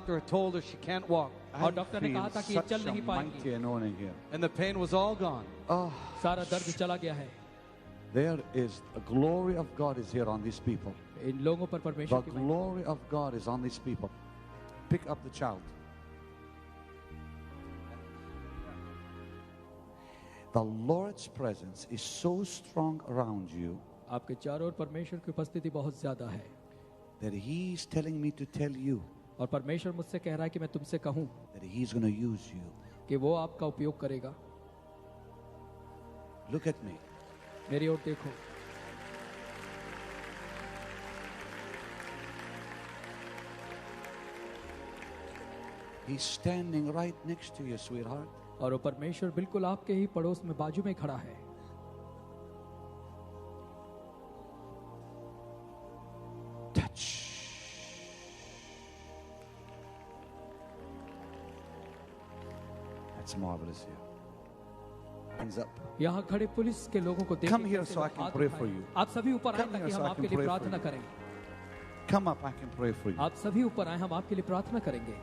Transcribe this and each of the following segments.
doctor had told her she can't walk. और doctor ने कहा था कि ये चल नहीं पाएंगी. mighty anointing here. And the pain was all gone. Oh, सारा दर्द चला गया है. there is the glory of God is here on these people. इन लोगों पर The परमेश्वर की महिमा. glory of God is on these people. Pick up the child. The Lord's presence is so strong around you आपके चारों ओर परमेश्वर की उपस्थिति बहुत ज्यादा है. that He is telling me to tell you और परमेश्वर मुझसे कह रहा है कि मैं तुमसे कहूं that He's going to use you. कि वो आपका उपयोग करेगा. Look at me. मेरी ओर देखो. He's standing right next to you, sweetheart. और वो परमेश्वर बिल्कुल आपके ही पड़ोस में बाजू में खड़ा है. Touch. That's marvelous here. Hands up. यहाँ खड़े पुलिस के लोगों को देखिए. Come here कैसे so I लोग can हाथ pray उठाएं. for you. आप सभी ऊपर आए Come here ताकि so हम I आपके can लिए pray for प्रार्थना you. करें. Come up, I can pray for you. आप सभी ऊपर आए, हम आपके लिए प्रार्थना करेंगे.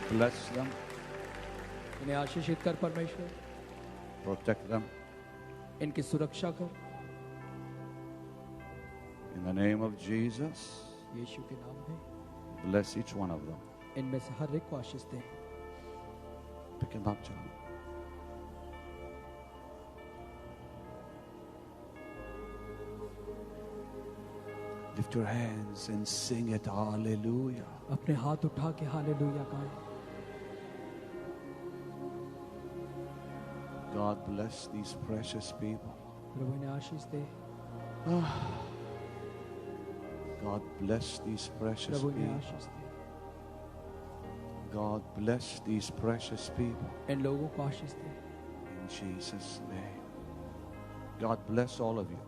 Bless them, इन्हें आशीषित कर परमेश्वर. protect them. इनकी सुरक्षा कर. In the name of Jesus, यीशु के नाम में bless each one of them. इनमें से हर एक को आशीष दे. Pick him up, child. Lift your hands and sing it. Hallelujah. अपने हाथ उठा के हालेलुया गाएं. God bless these precious people. प्रभु इन्हें आशीष दे. God bless these precious प्रभु इन्हें people. Ashish they. God bless these precious people. इन लोगों को आशीष दे. In Jesus' name. God bless all of you.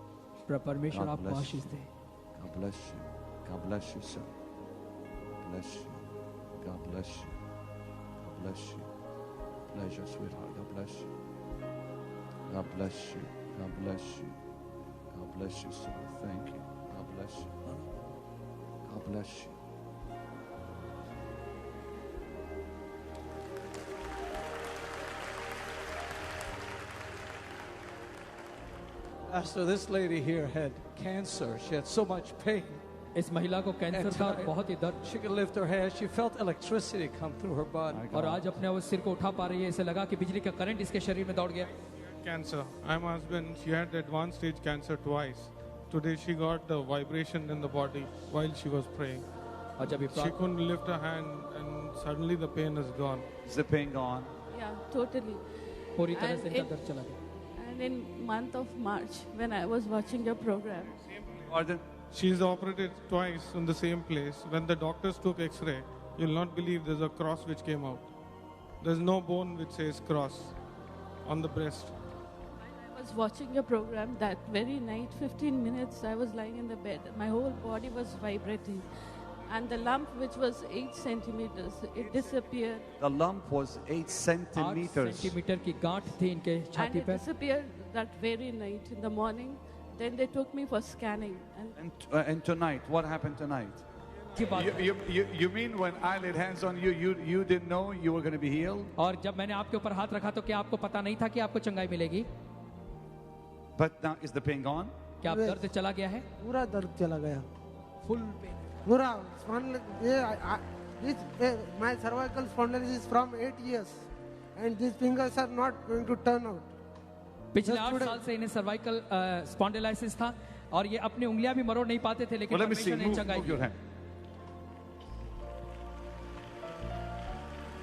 परमेश्वर God आपको bless Ashish they. God bless you. God bless you, sir. Bless you. God bless you. God bless you. Pleasure, sweetheart. God bless you. God bless you. God bless you. God bless you, sir. Thank you. God bless you. God bless you. Pastor, this lady here had cancer. She had so much pain. इस महिला को cancer था और बहुत ही दर्द. She could lift her hand. She felt electricity come through her body. और आज अपने वो सिर को उठा पा रही है. इसे लगा कि बिजली का करंट इसके शरीर में दौड़ गया. Cancer. I'm husband. She had advanced stage cancer twice. Today she got the vibration in the body while she was praying. और जब She couldn't lift her hand and suddenly the pain is gone. Is the pain gone? Yeah, totally. पूरी तरह And से इनका it- दर्द चला गया. And in month of March, when I was watching your program, Pardon? She's operated twice in the same place. When the doctors took X-ray, you'll not believe there's a cross which came out. There's no bone which says cross on the breast. I was watching your program that very night, 15 minutes, I was lying in the bed. My whole body was vibrating. And the lump, which was 8 centimeters, it disappeared. The lump was 8 8 centimeters. Centimetre की गांठ थी इनके And छाती it पर. disappeared that very night in the morning. Then they took me for scanning. And And tonight, what happened tonight? की बात. You mean when I laid hands on you, you didn't know you were going to be healed? और जब मैंने आपके ऊपर हाथ रखा तो क्या आपको पता नहीं था कि आपको चंगाई मिलेगी? But now, is the pain gone? क्या आप दर्द चला गया है? पूरा दर्द चला गया. Full pain. पूरा my cervical spondylosis is from 8 years, and these fingers are not going to turn out. पिछले Just 8 today- साल से इन्हें सर्वाइकल स्पॉन्डिलाइसिस था और ये अपनी उंगलियां भी मरोड़ नहीं पाते थे, लेकिन Well, let me see. परमेश्वर ने Move चंगाई your the. hand.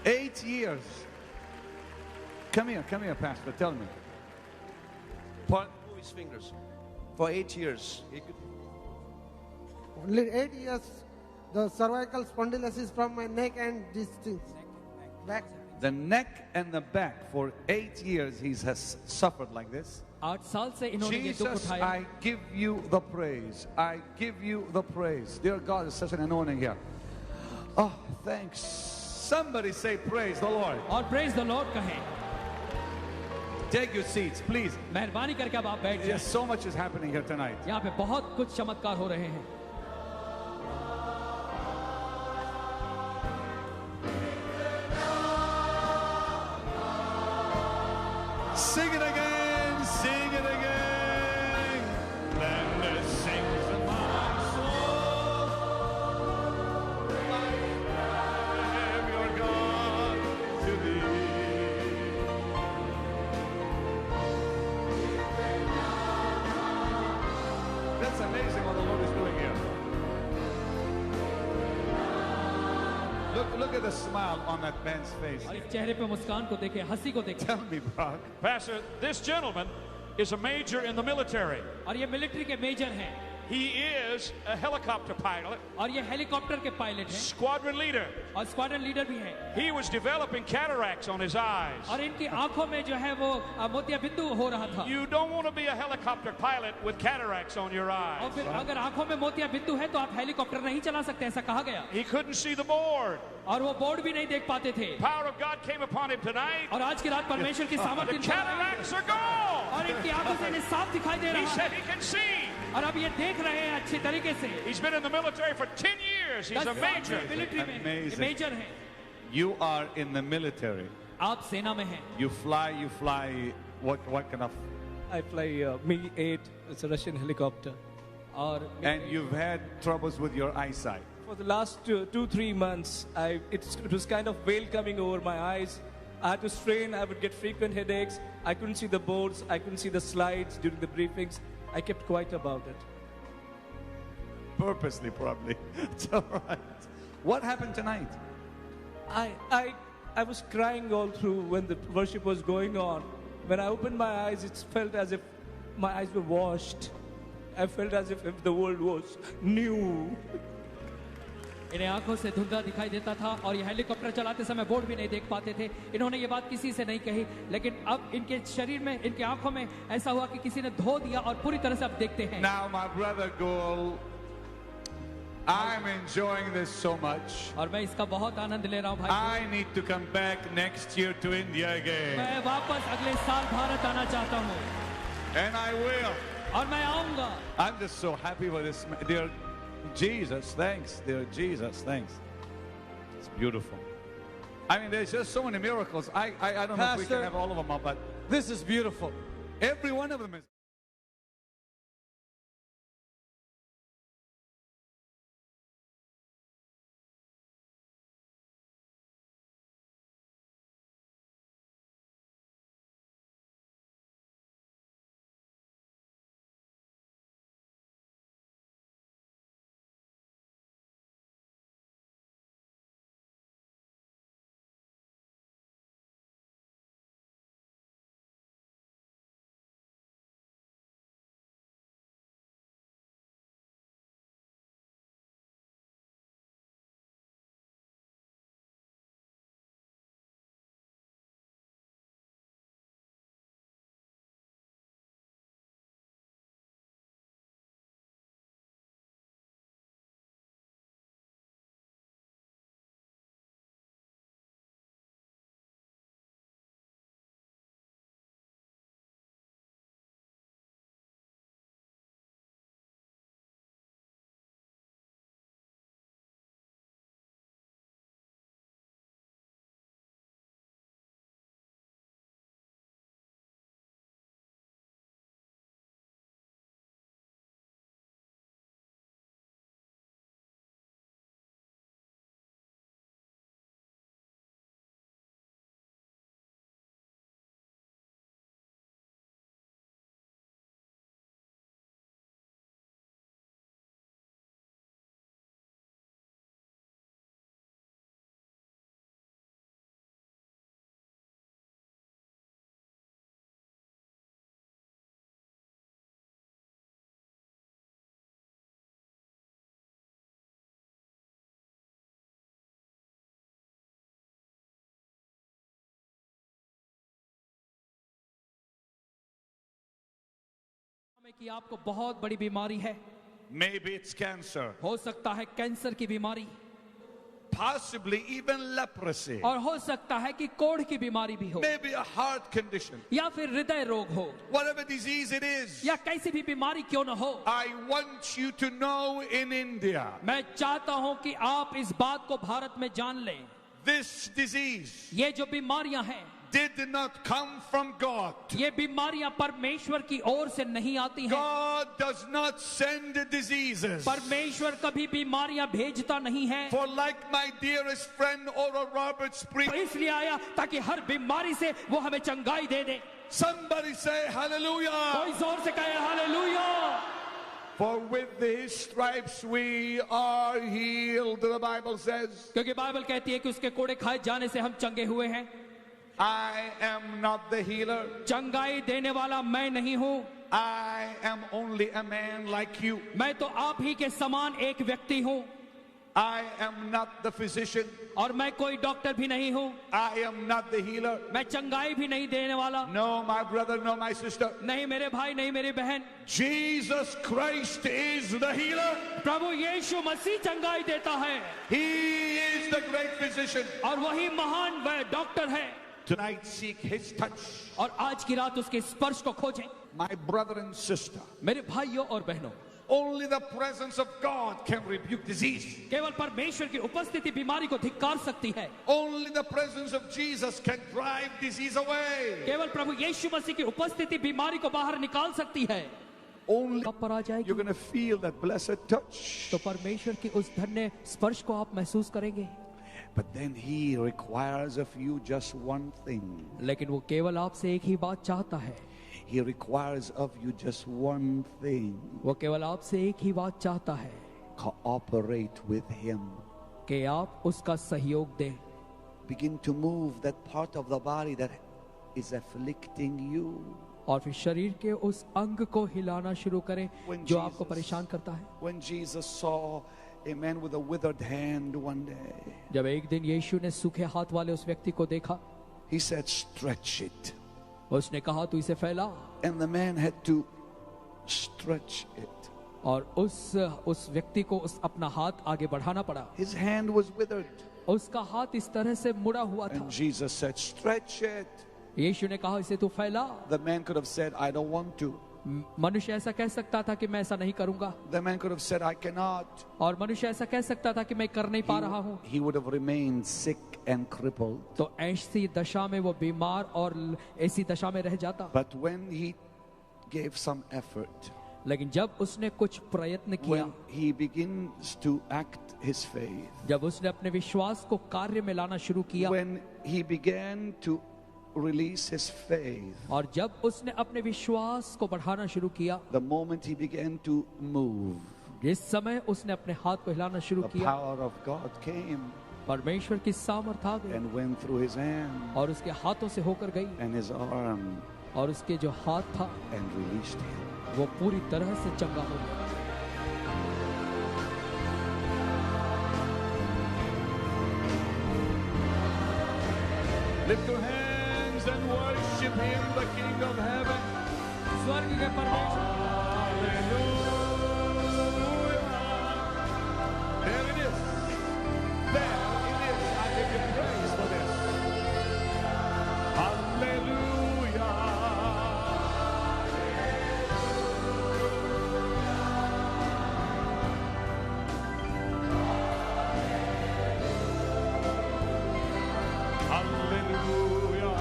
8 years. Come here, Pastor. Tell me. Move his fingers. For 8 years. Only 8 years, the cervical spondylosis from my neck and these things. Back. The neck and the back. For 8 years he has suffered like this. 8 साल से इन्होंने ये दुख Jesus, उठाया। I give you the praise. I give you the praise. Dear God, there's such an anointing here. Oh, thanks. Somebody say praise the Lord. और praise the Lord कहें। Take your seats, please. मेहरबानी करके अब आप बैठ जाएं। Yes, so much is happening here tonight. यहाँ पे बहुत कुछ चमत्कार हो रहे हैं। Sing it again, sing it again. Then it sings in my soul. I am your God to thee. That's amazing what the Lord is doing here. Look at the smile on that man's face. और इस चेहरे पे मुस्कान को देखें, हंसी को देखें। Tell me, Brock. Pastor, this gentleman is a major in the military. और ये मिलिट्री के मेजर हैं He is a helicopter pilot, और ये हेलीकॉप्टर के पायलट हैं squadron leader. और स्क्वाड्रन लीडर भी हैं He was developing cataracts on his eyes. और इनकी आंखों में जो है वो मोतिया बिंदु हो रहा था। You don't want to be a helicopter pilot with cataracts on your और eyes. फिर अगर आंखों में मोतिया बिंदु है तो आप हेलीकॉप्टर नहीं चला सकते, ऐसा कहा गया। He couldn't see the board. और वो बोर्ड भी नहीं देख पाते थे। Power of God came upon him tonight. और आज की रात परमेश्वर की सामर्थ्य The इन पर आई cataracts are gone. और इनकी आंखों से इन्हें साफ दिखाई दे He रहा है said he can see. और अब ये देख रहे हैं अच्छी तरीके से। He's been in the military for 10 years. He's 10 a साल major. से मिलिट्री में Amazing. मेजर हैं। You are in the military. आप सेना में हैं You fly. What kind of? I fly Mi-8. It's a Russian helicopter. और And you've had troubles with your eyesight. For the last 2-3 months, it was kind of veil coming over my eyes. I had to strain. I would get frequent headaches. I couldn't see the boards. I couldn't see the slides during the briefings. I kept quiet about it. Purposely, probably. It's all right. What happened tonight? I was crying all through when the worship was going on. When I opened my eyes, it felt as if my eyes were washed. I felt as if the world was new. इन्हें आंखों से धुंधला दिखाई देता था और ये helicopter चलाते समय बोर्ड भी नहीं देख पाते थे। इन्होंने ये बात किसी से नहीं कही, लेकिन अब इनके शरीर में, इनकी आंखों में ऐसा हुआ कि किसी ने धो दिया और पूरी तरह से अब देखते हैं। Now, my brother Gul, I'm enjoying this so much. और मैं इसका बहुत आनंद ले रहा हूँ भाई। I need to come back next year to India again. मैं वापस अगले साल भारत आना चाहता हूँ And I will. और मैं आऊंगा। I'm just so happy with this. Dear Jesus, thanks. Dear Jesus, thanks. It's beautiful. I mean, there's just so many miracles. I don't know if we Pastor, can have all of them, but This is beautiful. every one of them is. कि आपको बहुत बड़ी बीमारी है, Maybe it's cancer, हो सकता है cancer की बीमारी, possibly even leprosy, और हो सकता है कि कोढ़ की बीमारी भी हो, maybe a heart condition. या फिर हृदय रोग हो, Whatever disease it is, या कैसी भी बीमारी क्यों न हो, I want you to know in India, मैं चाहता हूं कि आप इस बात को भारत में जान लें, this disease ये जो बीमारियां हैं, did not come from God. ये बीमारियां परमेश्वर की ओर से नहीं आती हैं। God does not send diseases. परमेश्वर कभी बीमारियां भेजता नहीं है। For like my dearest friend Oral Roberts तो preached, इसलिए आया ताकि हर बीमारी से वो हमें चंगाई दे दे। somebody say hallelujah. कोई जोर से कहे hallelujah. For with his stripes we are healed, the Bible says. क्योंकि बाइबल कहती है कि उसके कोड़े खाए जाने से हम चंगे हुए हैं। I am not the healer. चंगाई देने वाला मैं नहीं हूँ, I am only a man like you. मैं तो आप ही के समान एक व्यक्ति हूँ, I am not the physician. और मैं कोई डॉक्टर भी नहीं हूँ, I am not the healer. मैं चंगाई भी नहीं देने वाला। No, my brother, no, my sister. नहीं मेरे भाई, नहीं मेरी बहन, Jesus Christ is the healer. प्रभु यीशु मसीह चंगाई देता है, He is the great physician. और वही महान वह डॉक्टर है। Tonight seek his touch. और आज की रात उसके स्पर्श को खोजें। My brother and sister, मेरे भाइयों और बहनों, only the presence of God can rebuke disease. केवल परमेश्वर की उपस्थिति बीमारी को धिक्कार सकती है। Only the presence of Jesus can drive disease away. केवल प्रभु यीशु मसीह की उपस्थिति बीमारी को बाहर निकाल सकती है। Only कब पर आ जाएगी you're going to feel that blessed touch. तो परमेश्वर की उस धन्य स्पर्श को आप महसूस करेंगे। But then he requires of you just one thing. लेकिन वो केवल आपसे एक ही बात चाहता है। He requires of you just one thing. वो केवल आपसे एक ही बात चाहता है Cooperate with him. कि आप उसका सहयोग दें। Begin to move that part of the body that is afflicting you. और फिर शरीर के उस अंग को हिलाना शुरू करें When जो Jesus- आपको परेशान करता है। When Jesus saw a man with a withered hand one day, जब एक दिन यीशु ने सूखे हाथ वाले उस व्यक्ति को देखा, he said, stretch it. उसने कहा तू इसे फैला, And the man had to stretch it. और उस व्यक्ति को अपना हाथ आगे बढ़ाना पड़ा। His hand was withered. उसका हाथ इस तरह से मुड़ा हुआ था। And Jesus said, stretch it. यीशु ने कहा इसे तू फैला। The man could have said, I don't want to. मनुष्य ऐसा कह सकता था कि मैं ऐसा नहीं करूंगा, The man could have said, I cannot. और मनुष्य ऐसा कह सकता था कि मैं कर नहीं पा रहा हूँ। He would have remained sick and crippled. तो ऐसी दशा में वो बीमार और ऐसी दशा में रह जाता। But when he gave some effort, लेकिन जब उसने कुछ प्रयत्न किया, when he begins to act his faith, जब उसने अपने विश्वास को कार्य में लाना शुरू किया, when he began to release his faith, और जब उसने अपने विश्वास को बढ़ाना शुरू किया, the moment he began to move, जिस समय उसने अपने हाथ को हिलाना शुरू the किया, power of God came परमेश्वर की सामर्थ आ गई and went through his hand और उसके हाथों से होकर गई, and his arm और उसके जो हाथ था and released him. वो पूरी तरह से चंगा हो गया। Lift your hands and worship him, the King of heaven. स्वर्ग के परमेश्वर, There it is. There it is. I give you praise for this. Hallelujah. Hallelujah.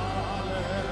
Hallelujah.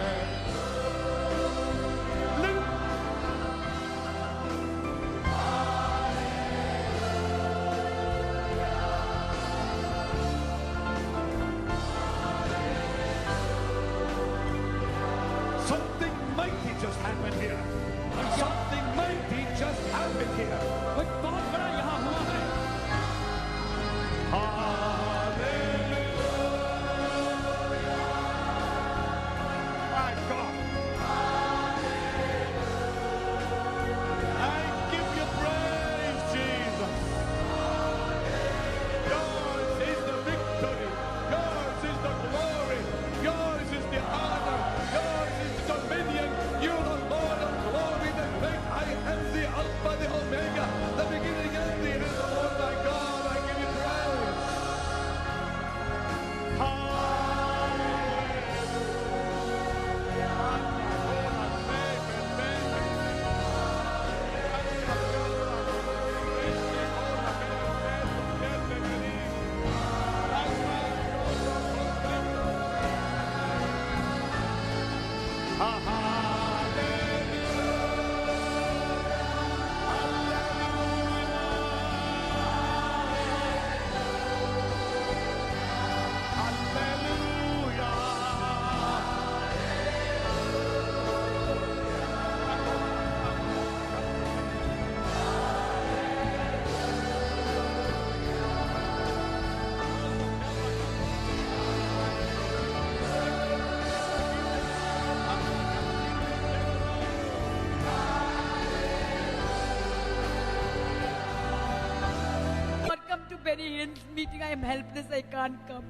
Benny Hinn's meeting. I am helpless. I can't come.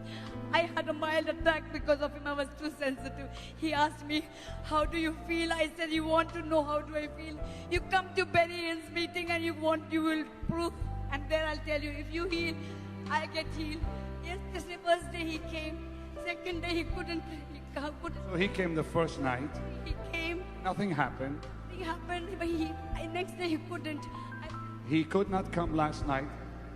I had a mild attack because of him. I was too sensitive. He asked me, how do you feel? I said, you want to know how do I feel? You come to Benny Hinn's meeting and you will prove. And there I'll tell you, if you heal, I get healed. Yesterday, first day he came. Second day he couldn't. So he came the first night. He came. Nothing happened. Nothing happened. But next day he couldn't. He could not come last night,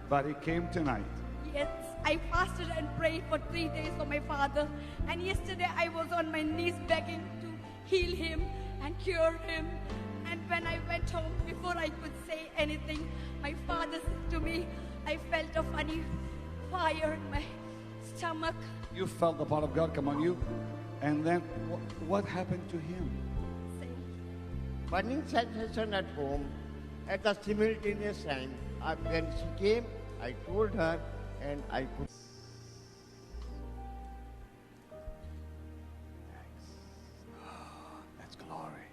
but he came tonight. Yes, I fasted and prayed for 3 days for my father. And yesterday I was on my knees begging to heal him and cure him. And when I went home, before I could say anything, my father said to me, I felt a funny fire in my stomach. You felt the power of God come on you. And then what happened to him? Burning sensation at home at the simultaneous time. When she came, I told her and I could. That's glory.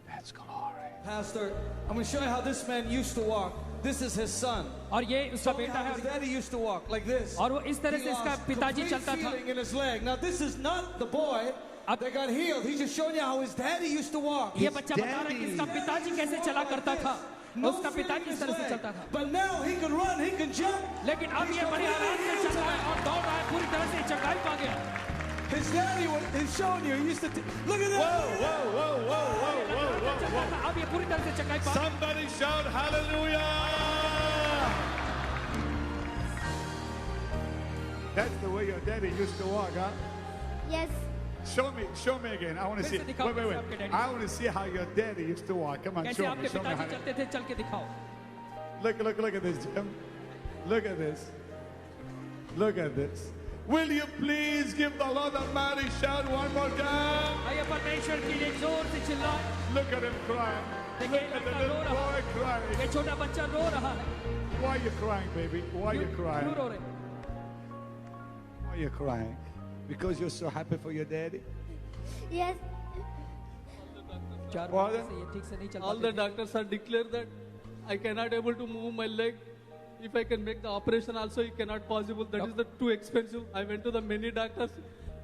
That's glory. Pastor, I'm going to show you how this man used to walk. This is his son. और ये उसका Show me बेटा how है his daddy used to walk like this. और वो इस तरह He से इसका lost पिताजी complete चलता था. feeling in his leg. Now this is not the boy that got healed. He's just showing you how his daddy used to walk. ये बच्चा बता रहा है कि इसका पिताजी कैसे चला करता था. उसका पिताजी इस तरह से चलता था. But now he can run, he can jump. लेकिन अब ये बड़े आराम से चल रहा है और दौड़ रहा है, पूरी तरह से चंगाई पा गया. His daddy is showing you. He used to look at that. अब ये पूरी तरह से चंगाई पा. Somebody shout hallelujah! That's the way your daddy used to walk, huh? Yes. Show me again. I want to see. Wait. I want to see how your daddy used to walk. Come on, कैसे show me. आपके Show me पिताजी how. चलते थे, चल के दिखाओ. Look at this, Jim. Look at this. Look at this. Will you please give the Lord a mighty shout one more time? आइए परमेश्वर के लिए जोर से चिल्लाएं. Look at him crying. Look at the little boy crying. ये छोटा बच्चा रो रहा है. Why are you crying, baby? Why are you crying? क्यों रो रहे? Why are you crying? Because you're so happy for your daddy? Yes. All the doctors are declared that I cannot able to move my leg. If I can make the operation also, it cannot possible. That is the too expensive. I went to the many doctors,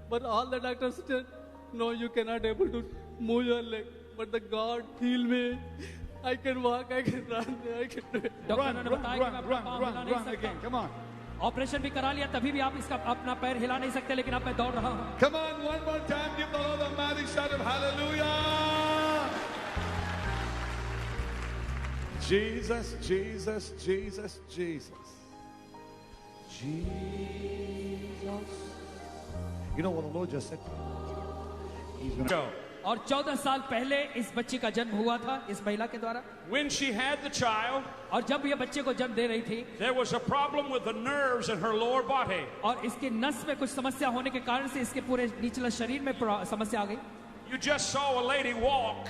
but all the doctors said, no, you cannot able to move your leg. But the God heal me. I can walk, I can run, I can do it. Run again. Come on. Operation भी करा लिया, तभी भी आप इसका अपना पैर हिला नहीं सकते, लेकिन अब मैं दौड़ रहा हूँ. Come on, one more time. Give the Lord a mighty shout of hallelujah. Jesus, Jesus, Jesus, Jesus. Jesus. You know what the Lord just said? He's going to go. और 14 साल पहले इस बच्ची का जन्म हुआ था इस महिला के द्वारा. When she had the child, और जब ये बच्चे को जन्म दे रही थी, there was a problem with the nerves in her lower body. और इसके नस में कुछ समस्या होने के कारण से इसके पूरे निचले शरीर में समस्या आ गई. You just saw a lady walk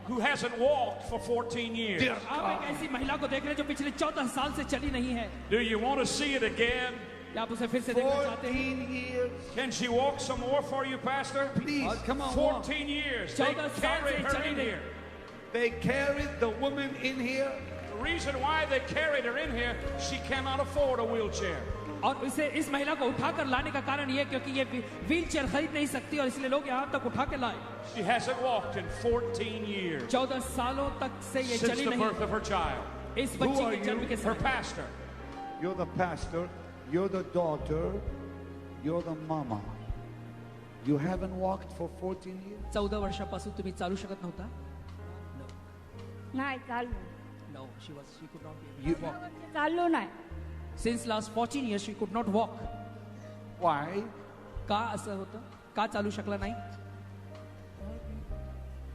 who hasn't walked for 14 years. आप एक ऐसी महिला को देख रहे हैं जो पिछले 14 साल से चली नहीं है. Do you want to see it again? क्या आप उसे फिर से देखना चाहते हैं? 14 years. Can she walk some more for you, Pastor? Please, come on. 14 years. They carried her in here. They carried the woman in here. The reason why they carried her in here, she cannot afford a wheelchair. और इसे इस महिला को उठाकर लाने का कारण ये क्योंकि ये व्हीलचेयर खरीद नहीं सकती और इसलिए लोग यहाँ तक उठा के लाए. She hasn't walked in 14 years. 14 सालों तक से ये Since चली the नहीं. birth of her child. इस Who बच्ची are के जन्म you? के Her समय. pastor. You're the pastor. You're the daughter. You're the mama. You haven't walked for 14 years? 14 वर्षापासून तुम्ही चालू शकत नव्हता? नाही चालू. No, she could not be able to walk. चाललो नाही. Since last 14 years she could not walk. Why? का असं होतं? का चालू शकला नाही?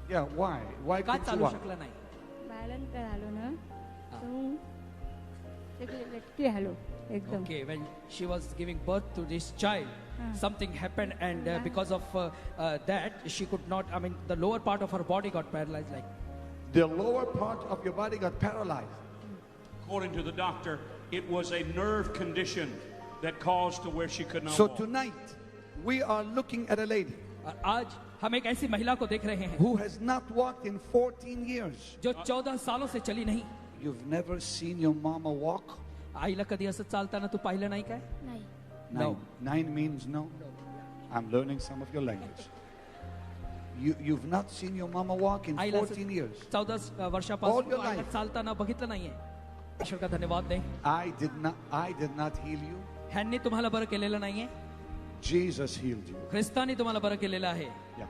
Yeah, why? Why का couldn't you चालू walk? शकला नाही? बॅलन्स झालो ना. तो लटकी झालो एकदम. Okay, when she was giving birth to this child, something happened, and because of that, she could not. I mean, the lower part of her body got paralyzed. Like the lower part of your body got paralyzed. According to the doctor, it was a nerve condition that caused to where she could not So walk. tonight, we are looking at a lady आज हम एक ऐसी महिला को देख रहे हैं who has not walked in 14 years. जो 14 सालों से चली नहीं. You've never seen your mama walk? आईला कधी असं चालताना तू पाहिलं नाही काय? नाही. Nine. Nine means no. I'm learning some of your language. You've not seen your mama walk in आईला 14 years. 14 All वर्षापासून your आईला life. चालताना बघितलं नाहीये. ईश्वर का धन्यवाद नाही. I did not heal you. ह्यांनी तुम्हाला बरं केलेलं नाहीये. Jesus healed you. ख्रिस्तानी तुम्हाला बरं केलेलं आहे. Yeah.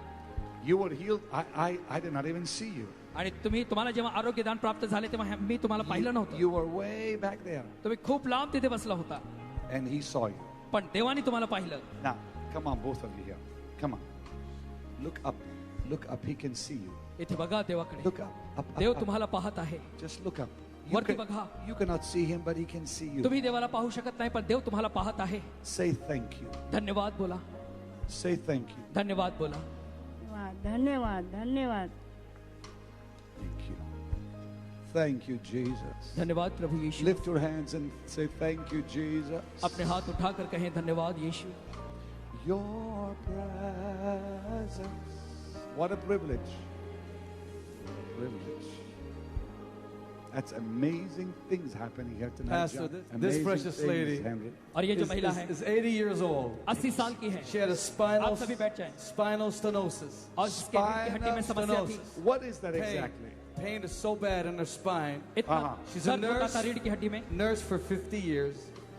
You were healed. I did not even see you. आणि तुम्हाला जेव्हा आरोग्यदान प्राप्त झाले तेव्हा मी तुम्हाला पाहिलं नव्हतं. You were way back there. तुम्ही खूप लांब तिथे बसला होता. And he saw you. पण देवाने तुम्हाला पाहिलं. Now, come on, both of you here. Come on. Look up. Look up. He can see you. इथे बघा देवाकडे. Look up. देव तुम्हाला पाहत आहे. Just look up. वरती बघा. You cannot see him, but he can see you. तुम्ही देवाला पाहू शकत नाही पण देव तुम्हाला पाहत आहे. Say thank you. धन्यवाद बोला. Say thank you. धन्यवाद बोला. धन्यवाद धन्यवाद. Thank you. Thank you, Jesus. धन्यवाद प्रभु यीशु. Lift your hands and say thank you, Jesus. अपने हाथ उठाकर कहें धन्यवाद यीशु. Your presence. What a privilege. What a privilege. That's amazing things happening here tonight. Pastor, John. this Amazing precious things, lady Henry. और ये जो महिला है is 80 years old. 80 साल की है. She had a आप सभी बैठ जाएं. spinal stenosis. और इसके रीढ़ की हड्डी में समस्या थी. What is that Pain. exactly? Pain is so bad in her spine. इतना She's a दर्द होता nurse. था रीढ़ की हड्डी में. Nurse for 50 years.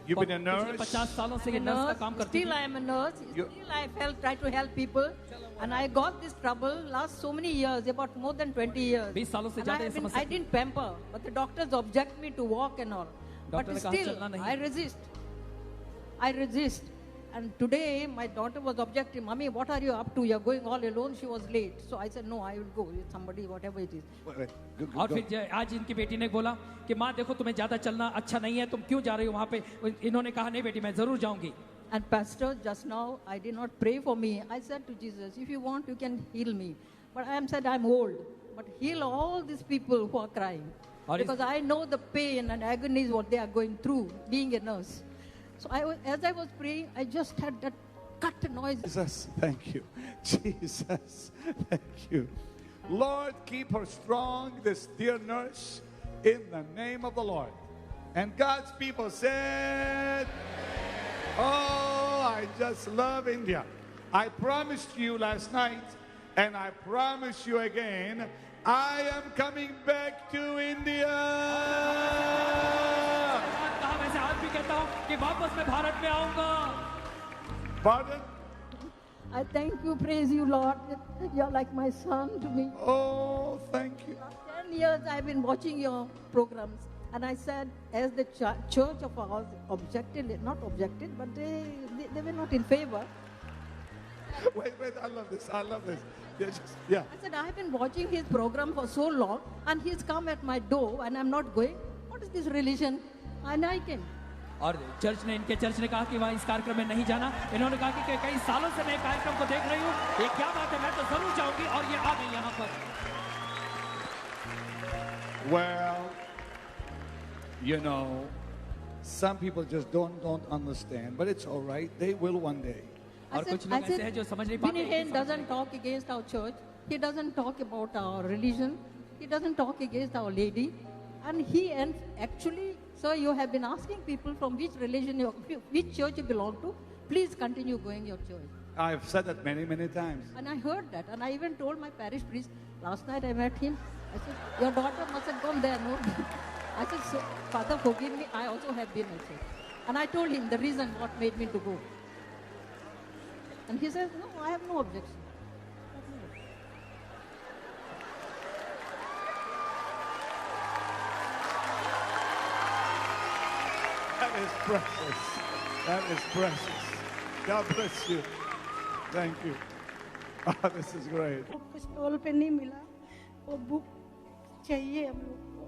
You've been a पिछले nurse? 50 सालों से ये नर्स का काम करती Still थी. I am a nurse. Still I try to help people. And I got this trouble last so many years, about more than 20 years. 20 सालों से And ज्यादा ये समस्या I didn't pamper, but the doctors object me to walk and all. But doctor ने कहा still, चलना नहीं. I resist. I resist. And today my daughter was objecting, Mommy, what are you up to? You're going all alone. She was late. So I said, no, I will go with somebody, whatever it is. Wait. और फिर आज इनकी बेटी ने बोला कि माँ देखो तुम्हें ज्यादा चलना अच्छा नहीं है, तुम क्यों जा रही हो वहाँ पे? इन्होंने कहा नहीं बेटी मैं जरूर जाऊंगी. And Pastor, just now, I did not pray for me. I said to Jesus, if you want, you can heal me. But I said, I'm old. But heal all these people who are crying. Because I know the pain and agonies what they are going through, being a nurse. So as I was praying, I just had that cut noise. Jesus, thank you. Jesus, thank you. Lord, keep her strong, this dear nurse, in the name of the Lord. And God's people said, oh, I just love India. I promised you last night, and I promise you again, I am coming back to India. Pardon? I thank you, praise you, Lord. You're like my son to me. Oh, thank you. 10 years I've been watching your programs. And I said, as the church of ours objected, not objected, but they were not in favor. Wait, I love this. Yeah. I said, I have been watching his program for so long, and he's come at my door, and I'm not going. What is this religion? And I came. और इनके church ने कहा कि वहाँ इस कार्यक्रम में नहीं जाना. इन्होंने कहा कि कई सालों से मैं कार्यक्रम को देख रही हूँ. ये क्या बात है? मैं तो जरूर जाऊंगी और ये आ गई यहाँ पर. Well, you know, some people just don't understand, but it's all right. They will one day. I said, Vinny Hinn doesn't talk against our church. He doesn't talk about our religion. He doesn't talk against our lady. And actually, sir, you have been asking people from which religion, which church you belong to. Please continue going your church. I've said that many, many times. And I heard that. And I even told my parish priest, last night I met him. I said, your daughter must have gone there, no? I said, so, Father, forgive me. I also have been also. And I told him the reason what made me to go. And he says, no, I have no objection. That is precious. That is precious. God bless you. Thank you. Oh, this is great. Stall पे नहीं मिला, वो book चाहिए हम लोग को.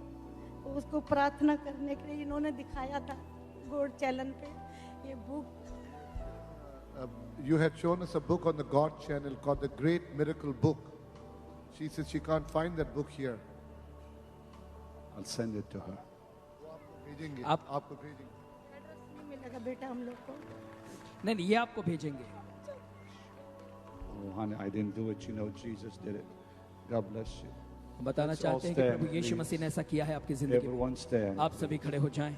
तो उसको प्रार्थना करने के लिए इन्होंने दिखाया था गॉड चैनल पे ये book. You had shown us a book on the God channel called The Great Miracle Book. She says she can't find that book here. I'll send it to her. आपको भेजेंगे. Address नहीं मिलेगा बेटा हम लोग को. नहीं ये आपको भेजेंगे. Oh, honey, I didn't do it. You know, Jesus did it. God bless you. बताना चाहते हैं कि प्रभु यीशु मसीह ने ऐसा किया है आपकी जिंदगी में. Everyone stand. आप सभी खड़े हो जाएं.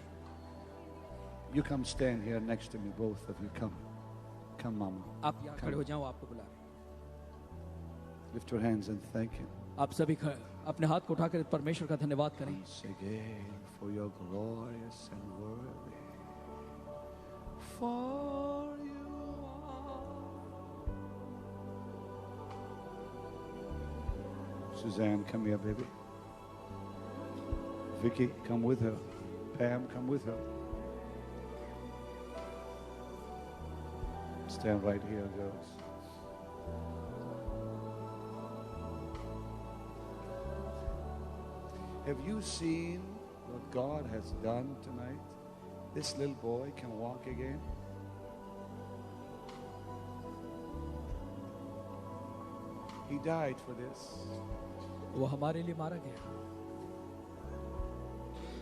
You come stand here next to me, both of you. Come. Come, Mama. आप यहाँ खड़े हो Come. जाओ, आपको बुला रहे हैं। Lift your hands and thank Him. आप सभी अपने हाथ को उठाकर परमेश्वर का धन्यवाद करें। Once again for your glorious and worthy. For you are. Suzanne, come here, baby. Vicky, come with her. Pam, come with her. Stand right here, girls. Have you seen what God has done tonight? This little boy can walk again. He died for this. वो हमारे लिए मारा गया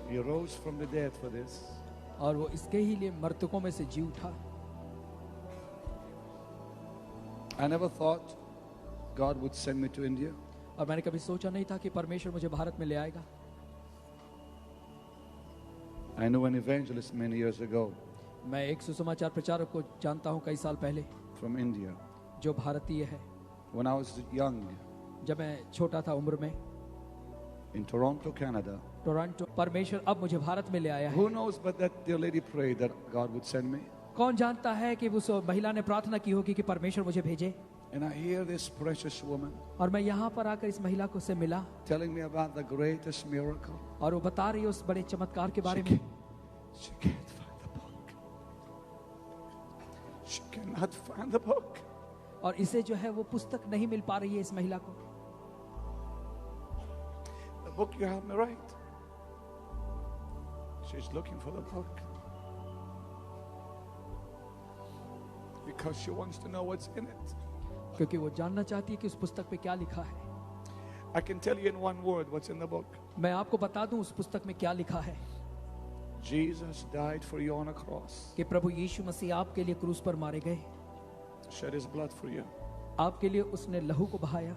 He rose from the dead for this. और वो इसके ही लिए मृतकों में से जी उठा। I never thought God would send me to India. और मैंने कभी सोचा नहीं था कि परमेश्वर मुझे भारत में ले आएगा। I knew an evangelist many years ago मैं एक सुसमाचार प्रचारक को जानता हूँ कई साल पहले, from India. जो भारतीय है। When I was young, जब मैं छोटा था उम्र में, in Toronto, Canada. टोरंटो, परमेश्वर अब मुझे भारत में ले आया है। Who knows but that dear lady prayed that God would send me? कौन जानता है कि उस महिला ने प्रार्थना की होगी कि परमेश्वर मुझे भेजे। And I hear this precious woman और मैं यहाँ पर आकर इस महिला को से मिला telling me about the greatest miracle. और वो बता रही है उस बड़े चमत्कार के बारे में। She can't find the book. She cannot find the book. और इसे जो है वो पुस्तक नहीं मिल पा रही है इस महिला को। The book you helped me write. She's looking for the book because she wants to know what's in it. क्योंकि वो जानना चाहती है कि उस पुस्तक पे क्या लिखा है। I can tell you in one word what's in the book. मैं आपको बता दूं उस पुस्तक में क्या लिखा है। Jesus died for you on a cross. कि प्रभु यीशु मसीह आपके लिए क्रूस पर मारे गए, Shed his blood for you. आपके लिए उसने लहू को बहाया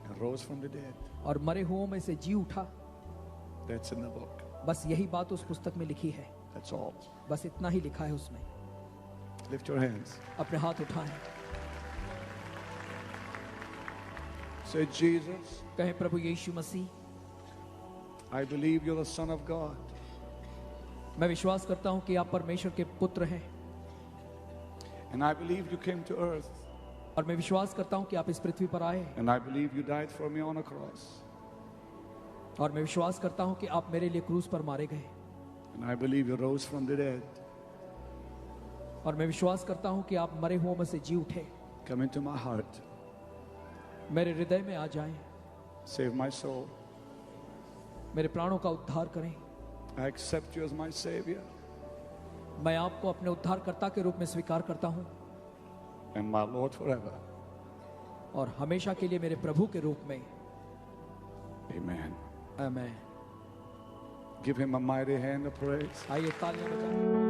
And rose from the dead. और मरे हुओं में से जी उठा। That's in the book. बस यही बात उस पुस्तक में लिखी है। That's all. बस इतना ही लिखा है उसमें। Lift your hands. अपने हाथ उठाएं। Say, Jesus, कहें प्रभु यीशु मसीह, I believe you're the Son of God. मैं विश्वास करता हूं कि आप परमेश्वर के पुत्र हैं। And I believe you came to earth. और मैं विश्वास करता हूं कि आप इस पृथ्वी पर आए। And I believe you died for me on a cross. और मैं विश्वास करता हूं कि आप मेरे लिए क्रूस पर मारे गए। And I believe you rose from the dead. और मैं विश्वास करता हूं कि आप मरे हुओं में से जी उठे। Come into my heart. मेरे हृदय में आ जाएं। Save my soul. मेरे प्राणों का उद्धार करें। I accept you as my Savior मैं आपको अपने उद्धारकर्ता के रूप में स्वीकार करता हूं and my Lord forever. और हमेशा के लिए मेरे प्रभु के रूप में। Amen. आमीन। Give him a mighty hand of praise. आइए तालियां बजाएं।